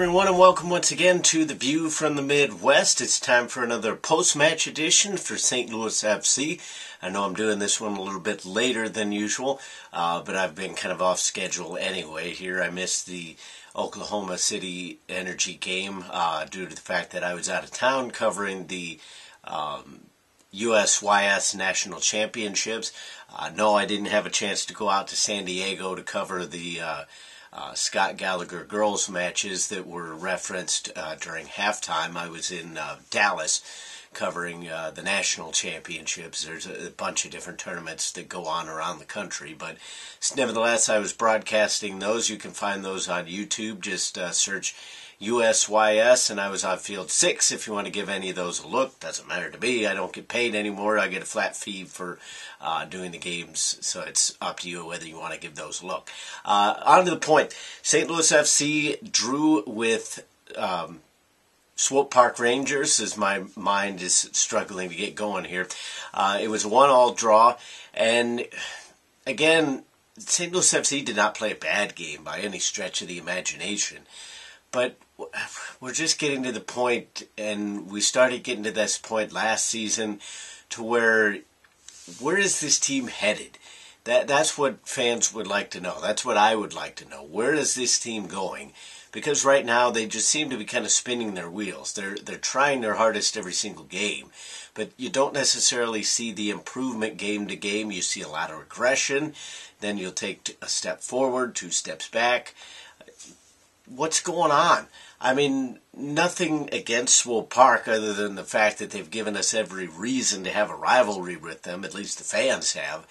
everyone, and welcome once again to The View from the Midwest. It's time for another post-match edition for St. Louis FC. I know I'm doing this one a little bit later than usual, but I've been kind of off schedule anyway here. I missed the Oklahoma City Energy game due to the fact that I was out of town covering the USYS National Championships. No, I didn't have a chance to go out to San Diego to cover the Scott Gallagher girls matches that were referenced during halftime. I was in Dallas covering the national championships. There's a bunch of different tournaments that go on around the country, but nevertheless, I was broadcasting those. You can find those on YouTube. Just search USYS, and I was on Field 6 if you want to give any of those a look. Doesn't matter to me. I don't get paid anymore. I get a flat fee for doing the games, so it's up to you whether you want to give those a look. On to the point. St. Louis FC drew with Swope Park Rangers, as my mind is struggling to get going here. It was a 1-1 draw, and again, St. Louis FC did not play a bad game by any stretch of the imagination. But we're just getting to the point, and we started getting to this point last season, to where is this team headed? That's what fans would like to know. That's what I would like to know. Where is this team going? Because right now they just seem to be kind of spinning their wheels. They're trying their hardest every single game, but you don't necessarily see the improvement game to game. You see a lot of regression. Then you'll take a step forward, 2 steps back. What's going on? I mean, nothing against Swope Park other than the fact that they've given us every reason to have a rivalry with them, at least the fans have.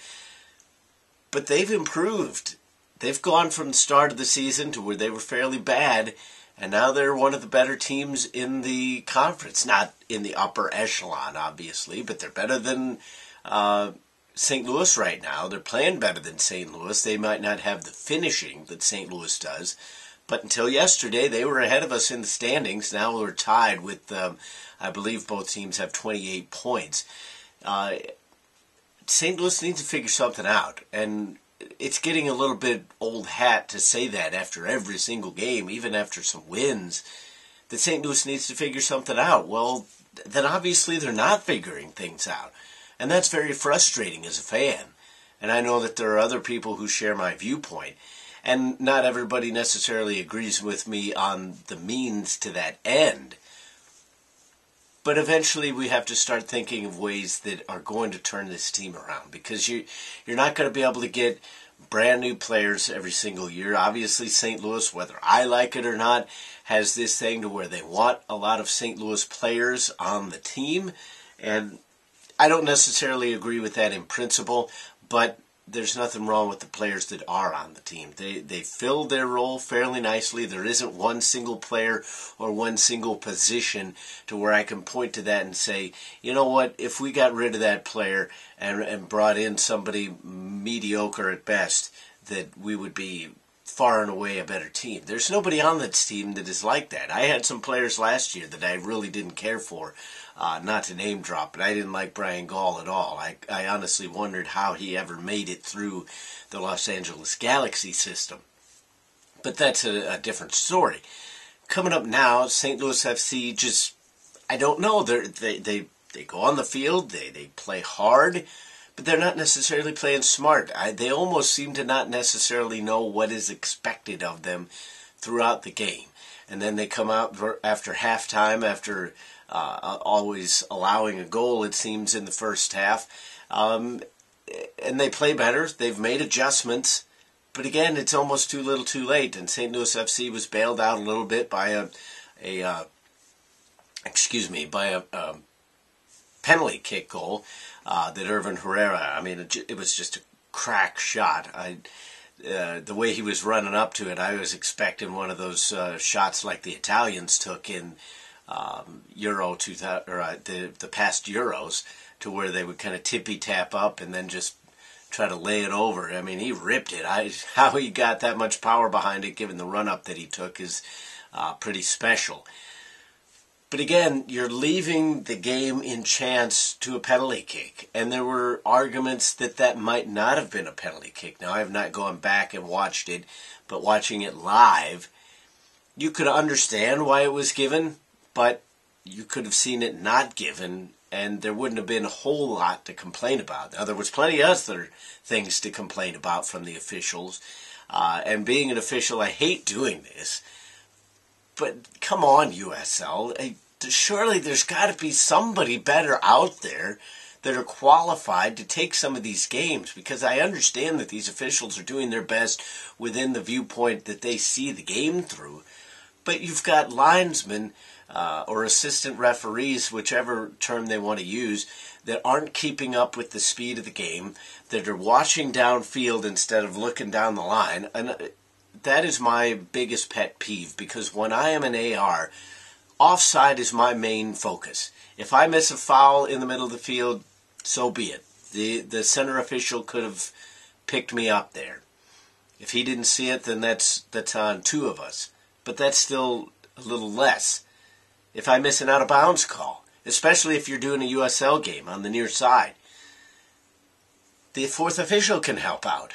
But they've improved. They've gone from the start of the season to where they were fairly bad, and now they're one of the better teams in the conference. Not in the upper echelon, obviously, but they're better than St. Louis right now. They're playing better than St. Louis. They might not have the finishing that St. Louis does, but until yesterday, they were ahead of us in the standings. Now we're tied with, I believe both teams have 28 points. St. Louis needs to figure something out. And it's getting a little bit old hat to say that after every single game, even after some wins, that St. Louis needs to figure something out. Well, then obviously they're not figuring things out. And that's very frustrating as a fan. And I know that there are other people who share my viewpoint. And not everybody necessarily agrees with me on the means to that end. But eventually we have to start thinking of ways that are going to turn this team around. Because you're not going to be able to get brand new players every single year. Obviously St. Louis, whether I like it or not, has this thing to where they want a lot of St. Louis players on the team. And I don't necessarily agree with that in principle, but there's nothing wrong with the players that are on the team. They fill their role fairly nicely. There isn't one single player or one single position to where I can point to that and say, you know what, if we got rid of that player and brought in somebody mediocre at best, that we would be far and away a better team. There's nobody on this team that is like that. I had some players last year that I really didn't care for. Not to name drop, but I didn't like Brian Gall at all. I honestly wondered how he ever made it through the Los Angeles Galaxy system. But that's a different story. Coming up now, St. Louis FC just, I don't know, they go on the field, they play hard, but they're not necessarily playing smart. They almost seem to not necessarily know what is expected of them throughout the game. And then they come out after halftime, after always allowing a goal, it seems, in the first half. And they play better. They've made adjustments. But again, it's almost too little too late. And St. Louis FC was bailed out a little bit by a penalty kick goal that Irvin Herrera, I mean, it was just a crack shot. The way he was running up to it, I was expecting one of those shots like the Italians took in Euro 2000, or the past Euros, to where they would kind of tippy-tap up and then just try to lay it over. I mean, he ripped it. How he got that much power behind it, given the run-up that he took, is pretty special. But again, you're leaving the game in chance to a penalty kick. And there were arguments that might not have been a penalty kick. Now, I have not gone back and watched it, but watching it live, you could understand why it was given, but you could have seen it not given, and there wouldn't have been a whole lot to complain about. Now, there was plenty of other things to complain about from the officials. And being an official, I hate doing this. But come on, USL. Surely there's got to be somebody better out there that are qualified to take some of these games, because I understand that these officials are doing their best within the viewpoint that they see the game through. But you've got linesmen or assistant referees, whichever term they want to use, that aren't keeping up with the speed of the game, that are watching downfield instead of looking down the line. And that is my biggest pet peeve, because when I am an AR, offside is my main focus. If I miss a foul in the middle of the field, so be it. The center official could have picked me up there. If he didn't see it, then that's on two of us. But that's still a little less. If I miss an out-of-bounds call, especially if you're doing a USL game on the near side, the fourth official can help out.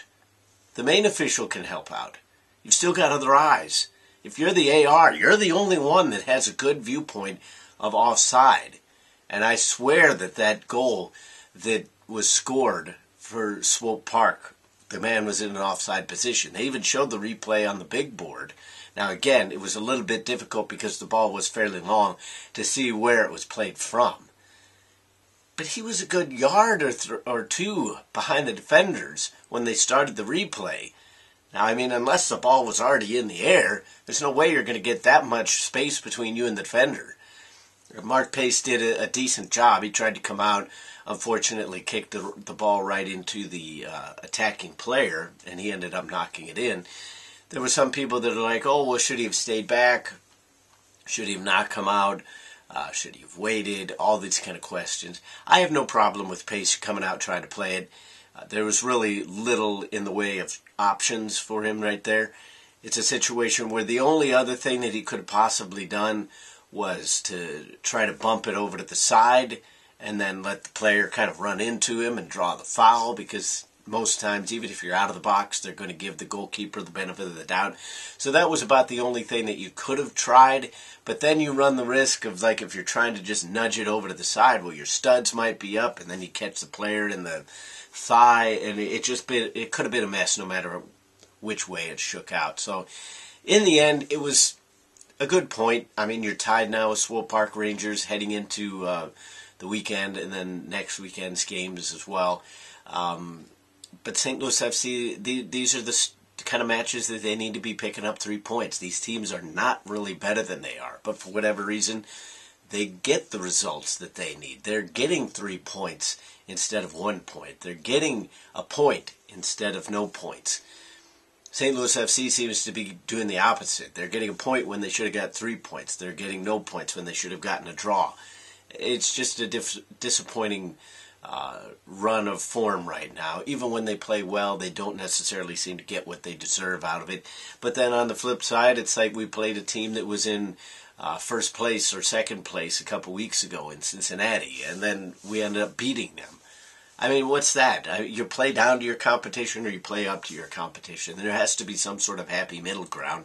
The main official can help out. You've still got other eyes. If you're the AR, you're the only one that has a good viewpoint of offside. And I swear that goal that was scored for Swope Park, the man was in an offside position. They even showed the replay on the big board. Now, again, it was a little bit difficult because the ball was fairly long to see where it was played from. But he was a good yard or two behind the defenders when they started the replay. Now, I mean, unless the ball was already in the air, there's no way you're going to get that much space between you and the defender. Mark Pace did a decent job. He tried to come out, unfortunately kicked the ball right into the attacking player, and he ended up knocking it in. There were some people that are like, oh, well, should he have stayed back? Should he have not come out? Should he have waited? All these kind of questions. I have no problem with Pace coming out trying to play it. There was really little in the way of options for him right there. It's a situation where the only other thing that he could have possibly done was to try to bump it over to the side and then let the player kind of run into him and draw the foul, because most times, even if you're out of the box, they're going to give the goalkeeper the benefit of the doubt. So that was about the only thing that you could have tried. But then you run the risk of, like, if you're trying to just nudge it over to the side, well, your studs might be up, and then you catch the player in the thigh, and it could have been a mess no matter which way it shook out. So in the end, it was a good point. I mean, you're tied now with Swope Park Rangers heading into the weekend, and then next weekend's games as well. But St. Louis FC, these are the kind of matches that they need to be picking up 3 points. These teams are not really better than they are, but for whatever reason, they get the results that they need. They're getting 3 points instead of 1 point. They're getting a point instead of no points. St. Louis FC seems to be doing the opposite. They're getting a point when they should have got 3 points. They're getting no points when they should have gotten a draw. It's just a disappointing run of form right now. Even when they play well, they don't necessarily seem to get what they deserve out of it. But then on the flip side, it's like we played a team that was in first place or second place a couple weeks ago in Cincinnati, and then we ended up beating them. I mean, what's that? You play down to your competition or you play up to your competition. There has to be some sort of happy middle ground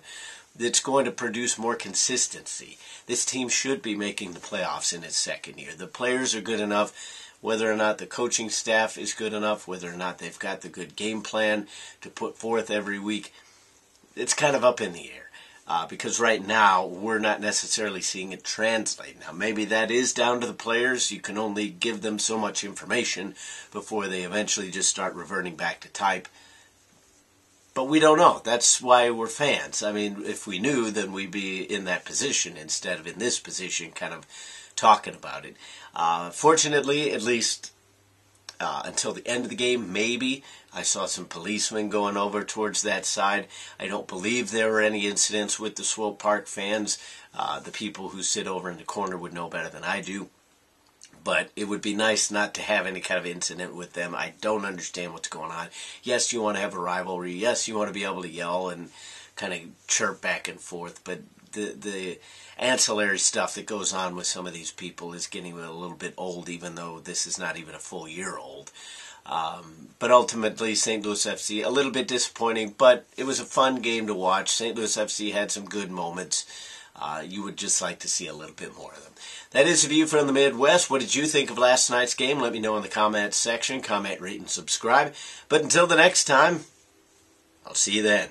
that's going to produce more consistency. This team should be making the playoffs in its second year. The players are good enough. Whether or not the coaching staff is good enough, whether or not they've got the good game plan to put forth every week, it's kind of up in the air. Because right now, we're not necessarily seeing it translate. Now, maybe that is down to the players. You can only give them so much information before they eventually just start reverting back to type. But we don't know. That's why we're fans. I mean, if we knew, then we'd be in that position instead of in this position, kind of talking about it. Fortunately, at least until the end of the game, maybe, I saw some policemen going over towards that side. I don't believe there were any incidents with the Swope Park fans. The people who sit over in the corner would know better than I do. But it would be nice not to have any kind of incident with them. I don't understand what's going on. Yes, you want to have a rivalry. Yes, you want to be able to yell and kind of chirp back and forth. But the ancillary stuff that goes on with some of these people is getting a little bit old, even though this is not even a full year old. But ultimately, St. Louis FC, a little bit disappointing, but it was a fun game to watch. St. Louis FC had some good moments. You would just like to see a little bit more of them. That is a view from the Midwest. What did you think of last night's game? Let me know in the comments section. Comment, rate, and subscribe. But until the next time, I'll see you then.